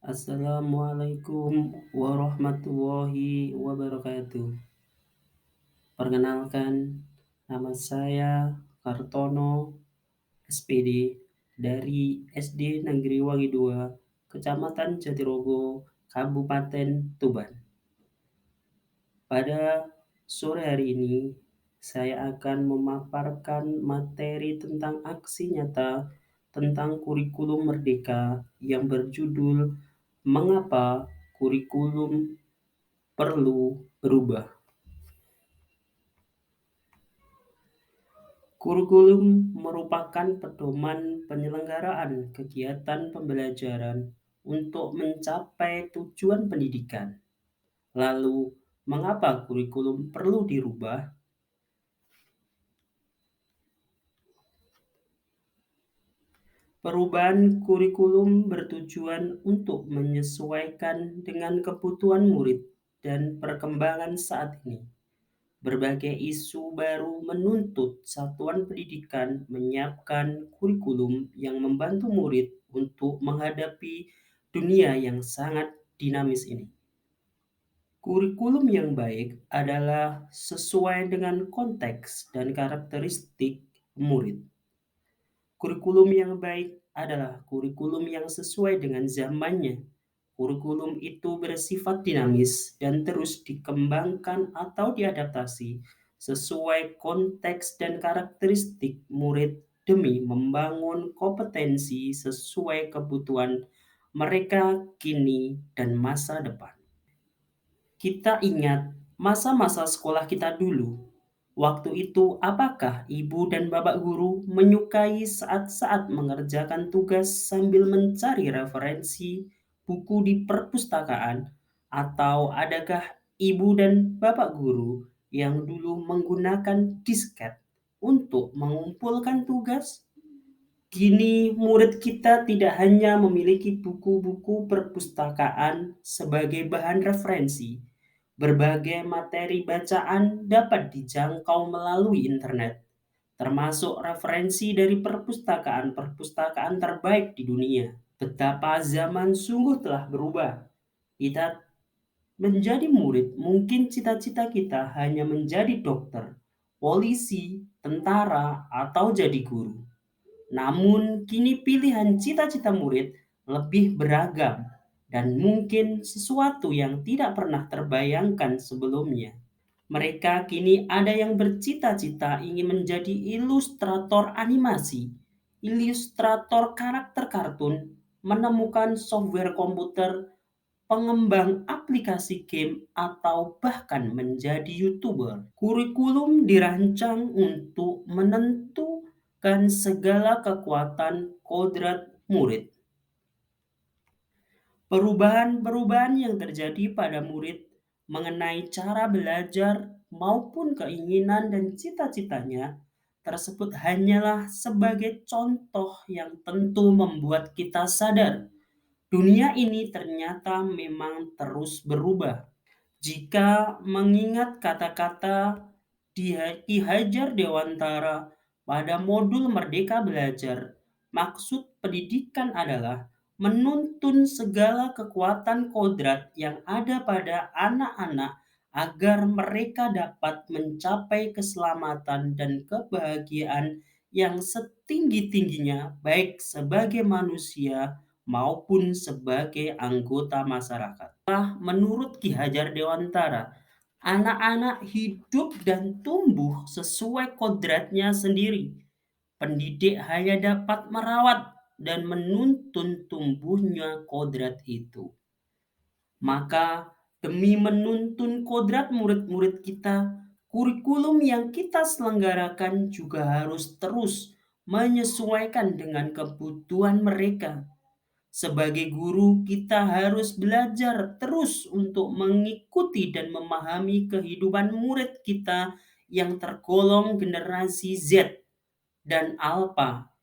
Assalamualaikum warahmatullahi wabarakatuh. Perkenalkan, nama saya Kartono, SPD, dari SD Negeri Wangi 2, Kecamatan Jatirogo, Kabupaten Tuban. Pada sore hari ini, saya akan memaparkan materi tentang aksi nyata tentang kurikulum merdeka yang berjudul "Mengapa Kurikulum Perlu Berubah". Kurikulum merupakan pedoman penyelenggaraan kegiatan pembelajaran untuk mencapai tujuan pendidikan. Lalu, mengapa kurikulum perlu dirubah? Perubahan kurikulum bertujuan untuk menyesuaikan dengan kebutuhan murid dan perkembangan saat ini. Berbagai isu baru menuntut satuan pendidikan menyiapkan kurikulum yang membantu murid untuk menghadapi dunia yang sangat dinamis ini. Kurikulum yang baik adalah sesuai dengan konteks dan karakteristik murid. Kurikulum yang baik adalah kurikulum yang sesuai dengan zamannya. Kurikulum itu bersifat dinamis dan terus dikembangkan atau diadaptasi sesuai konteks dan karakteristik murid demi membangun kompetensi sesuai kebutuhan mereka kini dan masa depan. Kita ingat masa-masa sekolah kita dulu. Waktu itu, apakah ibu dan bapak guru menyukai saat-saat mengerjakan tugas sambil mencari referensi buku di perpustakaan? Atau adakah ibu dan bapak guru yang dulu menggunakan disket untuk mengumpulkan tugas? Kini murid kita tidak hanya memiliki buku-buku perpustakaan sebagai bahan referensi, berbagai materi bacaan dapat dijangkau melalui internet, termasuk referensi dari perpustakaan-perpustakaan terbaik di dunia. Betapa zaman sungguh telah berubah. Kita menjadi murid, mungkin cita-cita kita hanya menjadi dokter, polisi, tentara, atau jadi guru. Namun, kini pilihan cita-cita murid lebih beragam dan mungkin sesuatu yang tidak pernah terbayangkan sebelumnya. Mereka kini ada yang bercita-cita ingin menjadi ilustrator animasi, ilustrator karakter kartun, menemukan software komputer, pengembang aplikasi game, atau bahkan menjadi YouTuber. Kurikulum dirancang untuk menentukan segala kekuatan kodrat murid. Perubahan-perubahan yang terjadi pada murid mengenai cara belajar maupun keinginan dan cita-citanya tersebut hanyalah sebagai contoh yang tentu membuat kita sadar dunia ini ternyata memang terus berubah. Jika mengingat kata-kata Ki Hajar Dewantara pada modul Merdeka Belajar, maksud pendidikan adalah menuntun segala kekuatan kodrat yang ada pada anak-anak agar mereka dapat mencapai keselamatan dan kebahagiaan yang setinggi-tingginya baik sebagai manusia maupun sebagai anggota masyarakat. Menurut Ki Hajar Dewantara, anak-anak hidup dan tumbuh sesuai kodratnya sendiri. Pendidik hanya dapat merawat dan menuntun tumbuhnya kodrat itu. Maka demi menuntun kodrat murid-murid kita, kurikulum yang kita selenggarakan juga harus terus menyesuaikan dengan kebutuhan mereka. Sebagai guru, kita harus belajar terus untuk mengikuti dan memahami kehidupan murid kita yang tergolong generasi Z dan Alpha.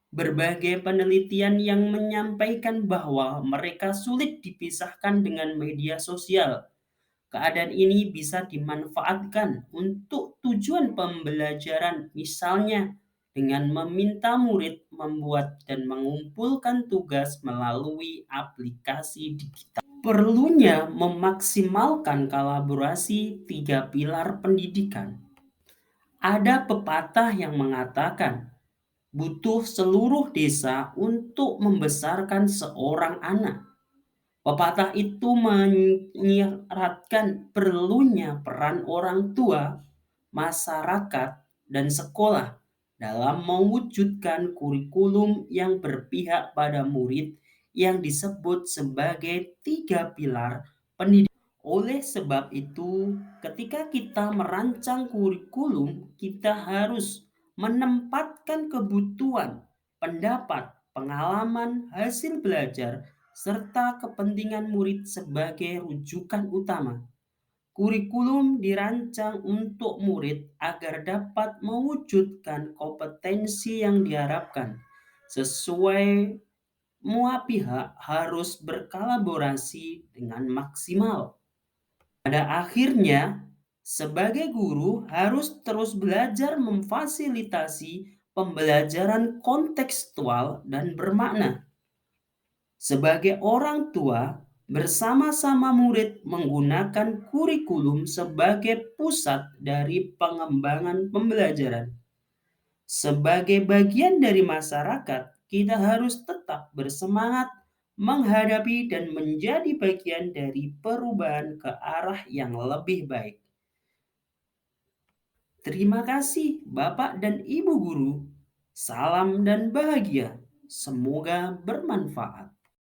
Berbagai penelitian yang menyampaikan bahwa mereka sulit dipisahkan dengan media sosial. Keadaan ini bisa dimanfaatkan untuk tujuan pembelajaran, misalnya dengan meminta murid membuat dan mengumpulkan tugas melalui aplikasi digital. Perlunya memaksimalkan kolaborasi tiga pilar pendidikan. Ada pepatah yang mengatakan, butuh seluruh desa untuk membesarkan seorang anak. Pepatah itu menyiratkan perlunya peran orang tua, masyarakat, dan sekolah dalam mewujudkan kurikulum yang berpihak pada murid yang disebut sebagai tiga pilar pendidikan. Oleh sebab itu, ketika kita merancang kurikulum, kita harus menempatkan kebutuhan, pendapat, pengalaman, hasil belajar, serta kepentingan murid sebagai rujukan utama. Kurikulum dirancang untuk murid agar dapat mewujudkan kompetensi yang diharapkan. Sesuai, semua pihak harus berkolaborasi dengan maksimal. Pada akhirnya, sebagai guru harus terus belajar memfasilitasi pembelajaran kontekstual dan bermakna. Sebagai orang tua, bersama-sama murid menggunakan kurikulum sebagai pusat dari pengembangan pembelajaran. Sebagai bagian dari masyarakat, kita harus tetap bersemangat menghadapi dan menjadi bagian dari perubahan ke arah yang lebih baik. Terima kasih, Bapak dan Ibu guru. Salam dan bahagia. Semoga bermanfaat.